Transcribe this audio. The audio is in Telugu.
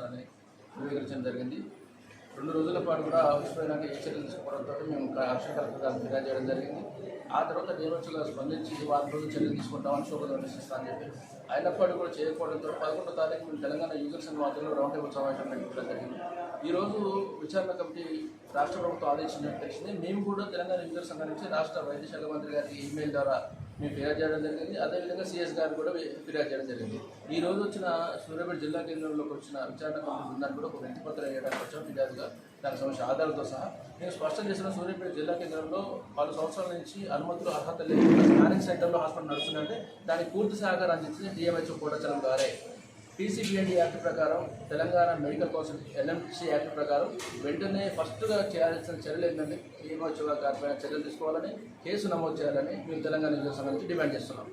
చేస్తున్నారని ధృవీకరించడం జరిగింది. 2 రోజుల పాటు కూడా అవసరమైన ఏ చర్యలు తీసుకోవడంతో మేము కలెక్టర్ గారికి ఫిర్యాదు చేయడం జరిగింది. ఆ తర్వాత డిఎంహెచ్ఓ గారు స్పందించి వారం రోజులు చర్యలు తీసుకుంటామని శోభ నోటీసిస్తామని చెప్పి అయినప్పటికీ కూడా చేయకపోవడంతో 11వ తారీఖు మేము తెలంగాణ యూజర్ సంఘం ఆధ్వర్యంలో రౌండ్ టేబుల్ సమావేశం పెట్టడం జరిగింది. ఈరోజు విచారణ కమిటీ రాష్ట్ర ప్రభుత్వం ఆదేశించినట్టు తెలిసింది. మేము కూడా తెలంగాణ యూజర్ సంఘం నుంచి రాష్ట్ర వైద్య శాఖ మంత్రి గారికి ఈమెయిల్ ద్వారా మేము ఫిర్యాదు చేయడం జరిగింది. అదేవిధంగా సిఎస్ గారు కూడా ఫిర్యాదు చేయడం జరిగింది. ఈ రోజు వచ్చిన సూర్యాపేట జిల్లా కేంద్రంలోకి వచ్చిన విచారణ కమిటీ బృందాన్ని కూడా ఒక వినతి పత్రం వేయడానికి వచ్చాం ఫిర్యాదుగా. దానికి సంబంధించిన ఆధారాలతో సహా మేము స్పష్టం చేసిన సూర్యాపేట జిల్లా కేంద్రంలో 4 సంవత్సరాల నుంచి అనుమతులు అర్హత లేకుండా స్కానింగ్ సెంటర్లో హాస్పిటల్ నడుస్తుందంటే దానికి పూర్తి సహకారం అందించింది డిఎంహెచ్ఓ కోటాచలం గారే. పీసీపీఎండీ యాక్ట్ ప్రకారం Telangana medical council NMC act ప్రకారం వెంటనే ఫస్ట్గా చేయాల్సిన చర్యలు ఏంటంటే డిఎంహెచ్ఓ గారిపైన చర్యలు తీసుకోవాలని, కేసు నమోదు చేయాలని మేము తెలంగాణ యూజర్ సంఘం నుంచి డిమాండ్ చేస్తున్నాం.